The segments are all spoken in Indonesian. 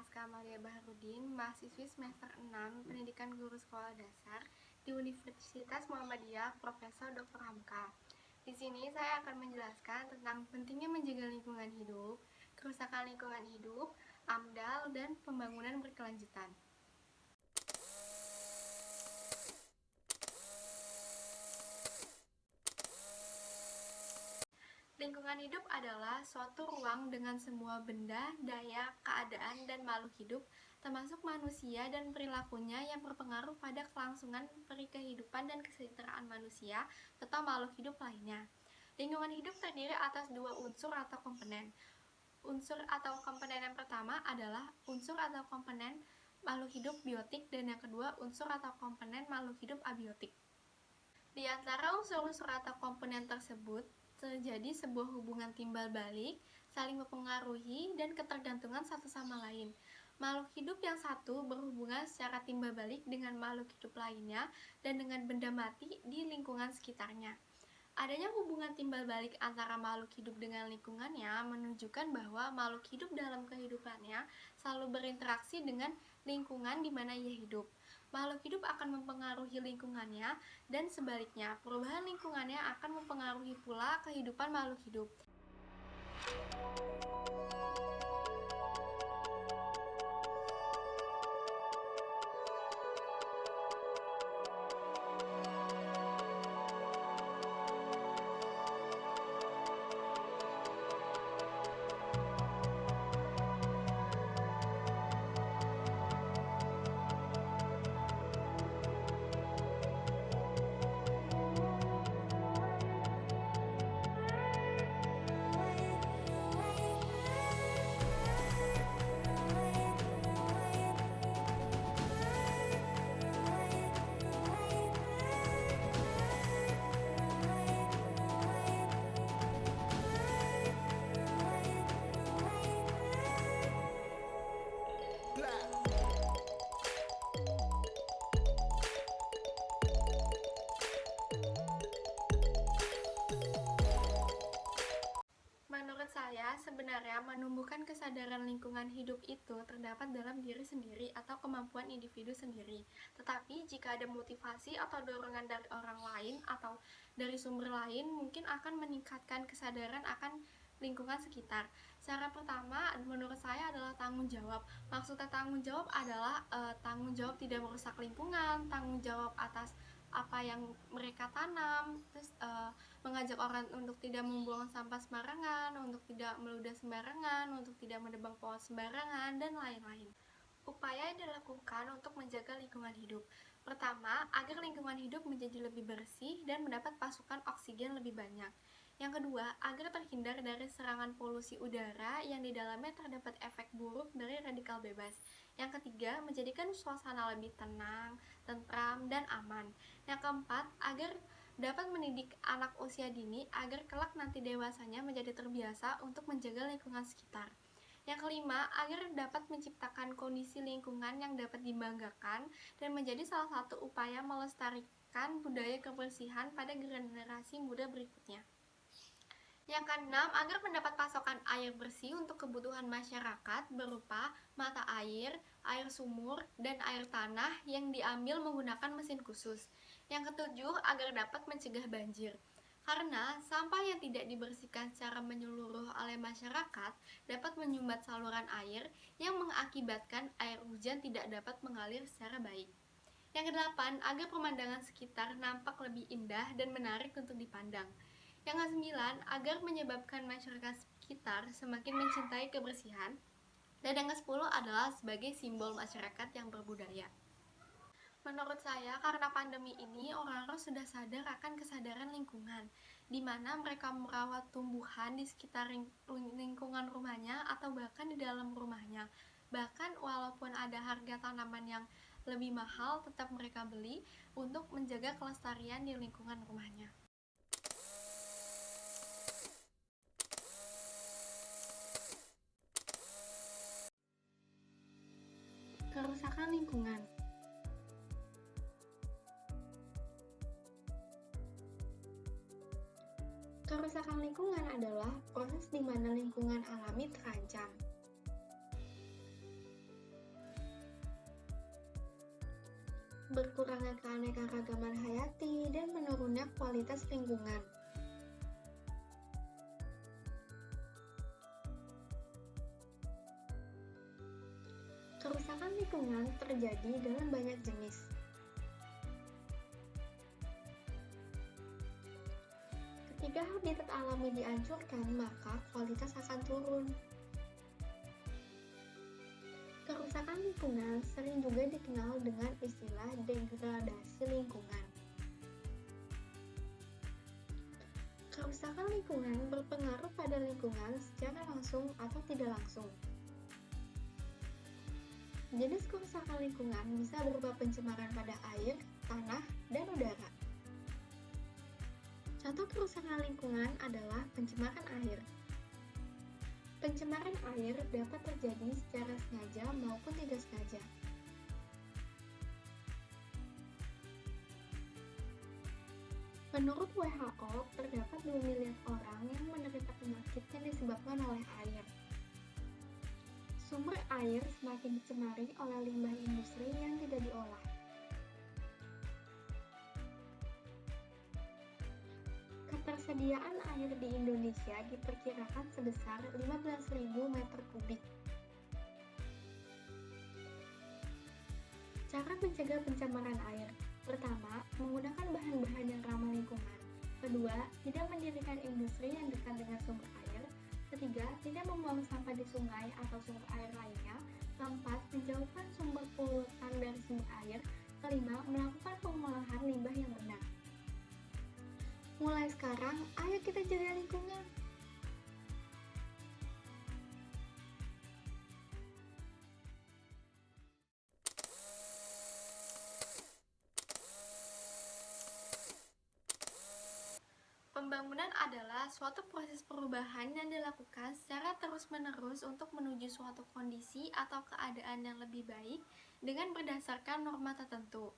Aska Malia Baharudin, mahasiswi semester 6 Pendidikan Guru Sekolah Dasar di Universitas Muhammadiyah, Profesor Dr. Hamka. Di sini saya akan menjelaskan tentang pentingnya menjaga lingkungan hidup, kerusakan lingkungan hidup, AMDAL, dan pembangunan berkelanjutan. Lingkungan hidup adalah suatu ruang dengan semua benda, daya, keadaan, dan makhluk hidup, termasuk manusia dan perilakunya yang berpengaruh pada kelangsungan kehidupan dan kesejahteraan manusia serta makhluk hidup lainnya. Lingkungan hidup terdiri atas dua unsur atau komponen. Unsur atau komponen yang pertama adalah unsur atau komponen makhluk hidup biotik, dan yang kedua unsur atau komponen makhluk hidup abiotik. Di antara unsur-unsur atau komponen tersebut terjadi sebuah hubungan timbal balik, saling mempengaruhi, dan ketergantungan satu sama lain. Makhluk hidup yang satu berhubungan secara timbal balik dengan makhluk hidup lainnya dan dengan benda mati di lingkungan sekitarnya. Adanya hubungan timbal balik antara makhluk hidup dengan lingkungannya menunjukkan bahwa makhluk hidup dalam kehidupannya selalu berinteraksi dengan lingkungan di mana ia hidup. Makhluk hidup akan mempengaruhi lingkungannya, dan sebaliknya, perubahan lingkungannya akan mempengaruhi pula kehidupan makhluk hidup. Menurut saya, sebenarnya menumbuhkan kesadaran lingkungan hidup itu terdapat dalam diri sendiri atau kemampuan individu sendiri. Tetapi jika ada motivasi atau dorongan dari orang lain atau dari sumber lain, mungkin akan meningkatkan kesadaran akan lingkungan sekitar. Cara pertama menurut saya adalah tanggung jawab. Maksudnya tanggung jawab adalah tanggung jawab tidak merusak lingkungan, tanggung jawab atas apa yang mereka tanam, terus mengajak orang untuk tidak membuang sampah sembarangan, untuk tidak meludah sembarangan, untuk tidak menebang pohon sembarangan, dan lain-lain. Upaya yang dilakukan untuk menjaga lingkungan hidup. Pertama, agar lingkungan hidup menjadi lebih bersih dan mendapat pasokan oksigen lebih banyak. Yang kedua, agar terhindar dari serangan polusi udara yang di dalamnya terdapat efek buruk dari radikal bebas. Yang ketiga, menjadikan suasana lebih tenang, tentram, dan aman. Yang keempat, agar dapat mendidik anak usia dini agar kelak nanti dewasanya menjadi terbiasa untuk menjaga lingkungan sekitar. Yang kelima, agar dapat menciptakan kondisi lingkungan yang dapat dibanggakan dan menjadi salah satu upaya melestarikan budaya kebersihan pada generasi muda berikutnya. Yang keenam, agar mendapat pasokan air bersih untuk kebutuhan masyarakat berupa mata air, air sumur, dan air tanah yang diambil menggunakan mesin khusus. Yang ketujuh, agar dapat mencegah banjir. Karena sampah yang tidak dibersihkan secara menyeluruh oleh masyarakat dapat menyumbat saluran air yang mengakibatkan air hujan tidak dapat mengalir secara baik. Yang kedelapan, agar pemandangan sekitar nampak lebih indah dan menarik untuk dipandang. Yang kesembilan, agar menyebabkan masyarakat sekitar semakin mencintai kebersihan. Dan yang kesepuluh adalah sebagai simbol masyarakat yang berbudaya. Menurut saya, karena pandemi ini, orang-orang sudah sadar akan kesadaran lingkungan, di mana mereka merawat tumbuhan di sekitar lingkungan rumahnya atau bahkan di dalam rumahnya. Bahkan walaupun ada harga tanaman yang lebih mahal, tetap mereka beli untuk menjaga kelestarian di lingkungan rumahnya. Kerusakan lingkungan. Kerusakan lingkungan adalah proses di mana lingkungan alami terancam. berkurangnya keanekaragaman hayati, dan menurunnya kualitas lingkungan. Kerusakan lingkungan terjadi dalam banyak jenis. Ketika habitat alami dihancurkan, maka kualitas akan turun. Kerusakan lingkungan sering juga dikenal dengan istilah degradasi lingkungan. Kerusakan lingkungan berpengaruh pada lingkungan secara langsung atau tidak langsung. Jenis kerusakan lingkungan bisa berupa pencemaran pada air, tanah, dan udara. Contoh kerusakan lingkungan adalah pencemaran air. Pencemaran air dapat terjadi secara sengaja maupun tidak sengaja. Menurut WHO, terdapat 2 miliar orang yang menderita penyakit yang disebabkan oleh air. Sumber air semakin dicemari oleh limbah industri yang tidak diolah. Ketersediaan air di Indonesia diperkirakan sebesar 15.000 meter kubik. Cara mencegah pencemaran air. Pertama, menggunakan bahan-bahan yang ramah lingkungan. Kedua, tidak mendirikan industri yang dekat dengan sumber air. Ketiga, tidak membuang sampah di sungai atau sumber air lainnya. Keempat, menjauhkan sumber polutan dari sumber air. Kelima, melakukan pengolahan limbah yang benar. Mulai sekarang, ayo kita jaga lingkungan. Pembangunan adalah suatu proses perubahan yang dilakukan secara terus-menerus untuk menuju suatu kondisi atau keadaan yang lebih baik dengan berdasarkan norma tertentu.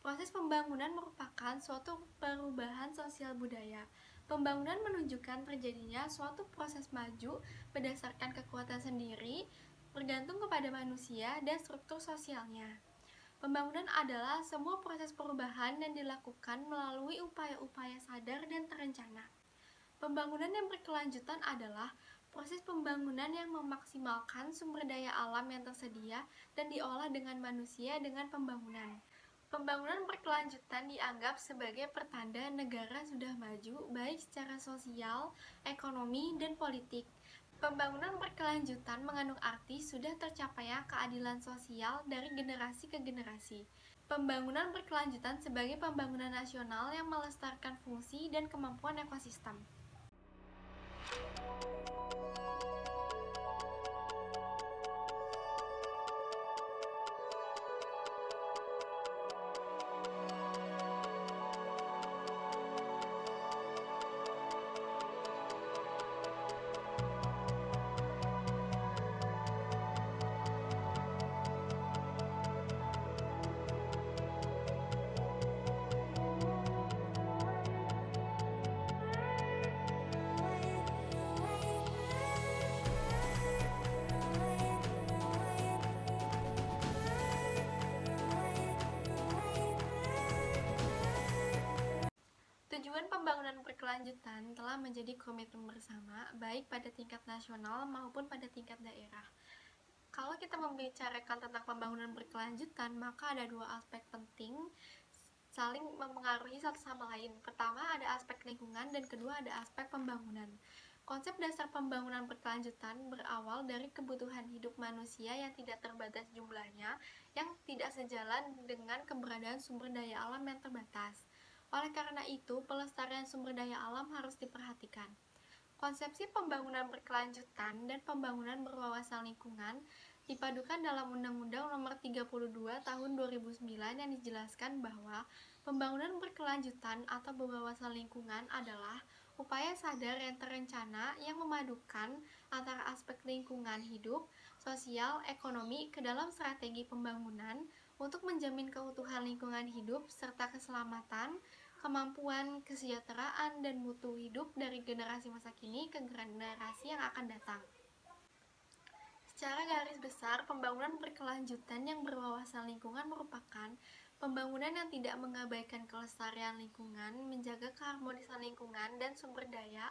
Proses pembangunan merupakan suatu perubahan sosial budaya. Pembangunan menunjukkan terjadinya suatu proses maju berdasarkan kekuatan sendiri, bergantung kepada manusia dan struktur sosialnya. Pembangunan adalah semua proses perubahan yang dilakukan melalui upaya-upaya sadar dan terencana. Pembangunan yang berkelanjutan adalah proses pembangunan yang memaksimalkan sumber daya alam yang tersedia dan diolah dengan manusia dengan pembangunan. Pembangunan berkelanjutan dianggap sebagai pertanda negara sudah maju baik secara sosial, ekonomi, dan politik. Pembangunan berkelanjutan mengandung arti sudah tercapainya keadilan sosial dari generasi ke generasi. Pembangunan berkelanjutan sebagai pembangunan nasional yang melestarikan fungsi dan kemampuan ekosistem. Tujuan pembangunan berkelanjutan telah menjadi komitmen bersama, baik pada tingkat nasional maupun pada tingkat daerah. Kalau kita membicarakan tentang pembangunan berkelanjutan, maka ada dua aspek penting saling mempengaruhi satu sama lain. Pertama ada aspek lingkungan dan kedua ada aspek pembangunan. Konsep dasar pembangunan berkelanjutan berawal dari kebutuhan hidup manusia yang tidak terbatas jumlahnya, yang tidak sejalan dengan keberadaan sumber daya alam yang terbatas. Oleh karena itu, pelestarian sumber daya alam harus diperhatikan. Konsepsi pembangunan berkelanjutan dan pembangunan berwawasan lingkungan dipadukan dalam Undang-Undang Nomor 32 Tahun 2009 yang dijelaskan bahwa pembangunan berkelanjutan atau berwawasan lingkungan adalah upaya sadar yang terencana yang memadukan antara aspek lingkungan hidup, sosial, ekonomi ke dalam strategi pembangunan untuk menjamin keutuhan lingkungan hidup serta keselamatan, kemampuan, kesejahteraan, dan mutu hidup dari generasi masa kini ke generasi yang akan datang. Secara garis besar, pembangunan berkelanjutan yang berwawasan lingkungan merupakan Pembangunan yang tidak mengabaikan kelestarian lingkungan, menjaga keharmonisan lingkungan dan sumber daya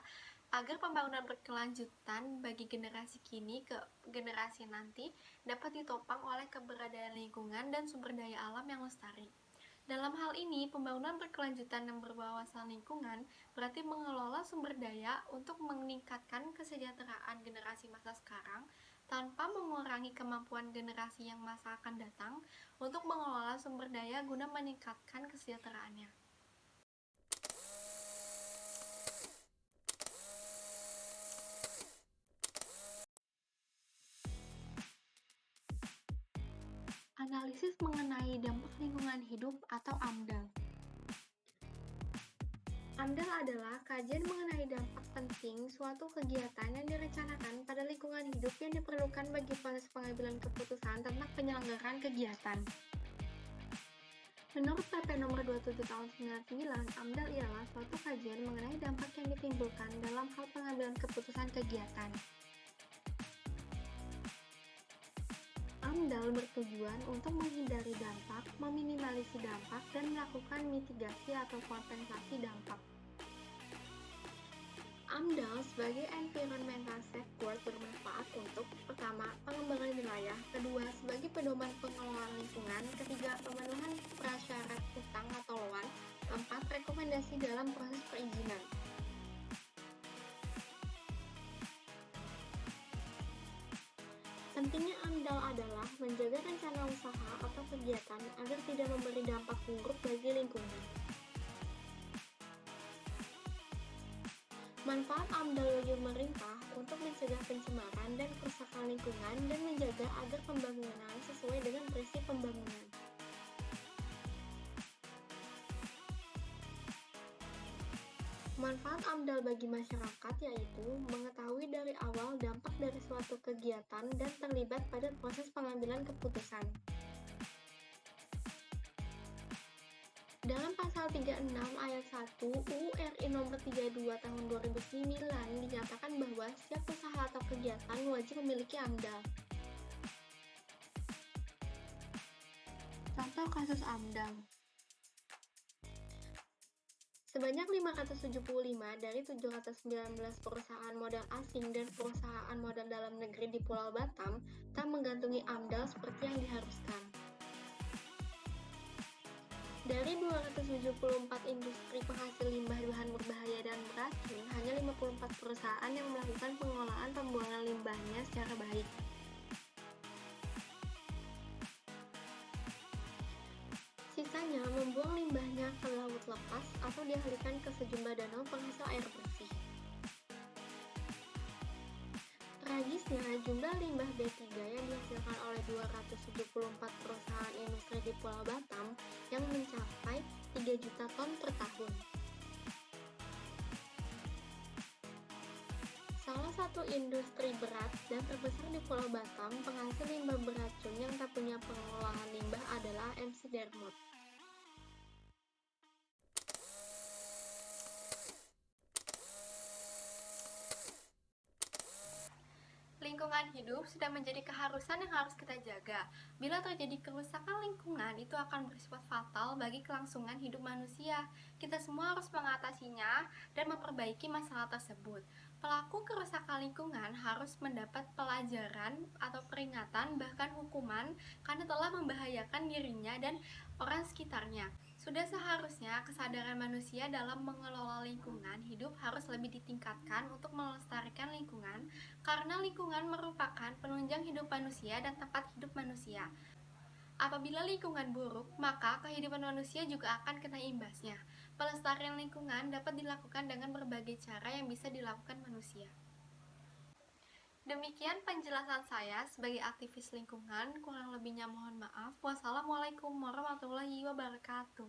agar pembangunan berkelanjutan bagi generasi kini ke generasi nanti dapat ditopang oleh keberadaan lingkungan dan sumber daya alam yang lestari. Dalam hal ini, pembangunan berkelanjutan yang berwawasan lingkungan berarti mengelola sumber daya untuk meningkatkan kesejahteraan generasi masa sekarang tanpa mengurangi kemampuan generasi yang masa akan datang untuk mengelola sumber daya guna meningkatkan kesejahteraannya. Analisis mengenai dampak lingkungan hidup atau AMDAL. AMDAL adalah kajian mengenai dampak penting suatu kegiatan yang direncanakan pada lingkungan hidup yang diperlukan bagi proses pengambilan keputusan tentang penyelenggaraan kegiatan. Menurut PP nomor 27 tahun 99, AMDAL ialah suatu kajian mengenai dampak yang ditimbulkan dalam hal pengambilan keputusan kegiatan. AMDAL bertujuan untuk menghindari dampak, meminimalisasi dampak, dan melakukan mitigasi atau kompensasi dampak. AMDAL sebagai environmental safeguard bermanfaat untuk pertama, pengembangan wilayah, kedua, sebagai pedoman pengelolaan lingkungan, ketiga, pemenuhan prasyarat utang atau loan, keempat, rekomendasi dalam proses perizinan. Pentingnya AMDAL adalah menjaga rencana usaha atau kegiatan agar tidak memberi dampak buruk bagi lingkungan. Manfaat AMDAL bagi pemerintah untuk mencegah pencemaran dan kerusakan lingkungan dan menjaga agar pembangunan sesuai dengan prinsip pembangunan. Manfaat AMDAL bagi masyarakat yaitu mengetahui dari awal dampak dari suatu kegiatan dan terlibat pada proses pengambilan keputusan. Dalam pasal 36 ayat 1 UU RI nomor 32 tahun 2009 dinyatakan bahwa setiap usaha atau kegiatan wajib memiliki AMDAL. Contoh kasus AMDAL. Sebanyak 575 dari 719 perusahaan modal asing dan perusahaan modal dalam negeri di Pulau Batam tak menggantungi AMDAL seperti yang diharuskan. Dari 274 industri penghasil limbah bahan berbahaya dan beracun, hanya 54 perusahaan yang melakukan pengelolaan pembuangan limbahnya secara baik. Sisanya membuang limbahnya ke laut lepas atau dialihkan ke sejumlah danau penghasil air bersih. Tragisnya, jumlah limbah B3 yang dihasilkan oleh 274 perusahaan industri di Pulau Batam yang mencapai 3 juta ton per tahun. Salah satu industri berat dan terbesar di Pulau Batam penghasil limbah beracun yang tak punya pengolahan limbah adalah MC Dermot. Lingkungan hidup sudah menjadi keharusan yang harus kita jaga. Bila terjadi kerusakan lingkungan, itu akan bersifat fatal bagi kelangsungan hidup manusia. Kita semua harus mengatasinya dan memperbaiki masalah tersebut. Pelaku kerusakan lingkungan harus mendapat pelajaran atau peringatan, bahkan hukuman, karena telah membahayakan dirinya dan orang sekitarnya. Sudah seharusnya kesadaran manusia dalam mengelola lingkungan hidup harus lebih ditingkatkan untuk melestarikan lingkungan, karena lingkungan merupakan penunjang hidup manusia dan tempat hidup manusia. Apabila lingkungan buruk, maka kehidupan manusia juga akan kena imbasnya. Pelestarian lingkungan dapat dilakukan dengan berbagai cara yang bisa dilakukan manusia. Demikian penjelasan saya sebagai aktivis lingkungan, kurang lebihnya mohon maaf. Wassalamualaikum warahmatullahi wabarakatuh.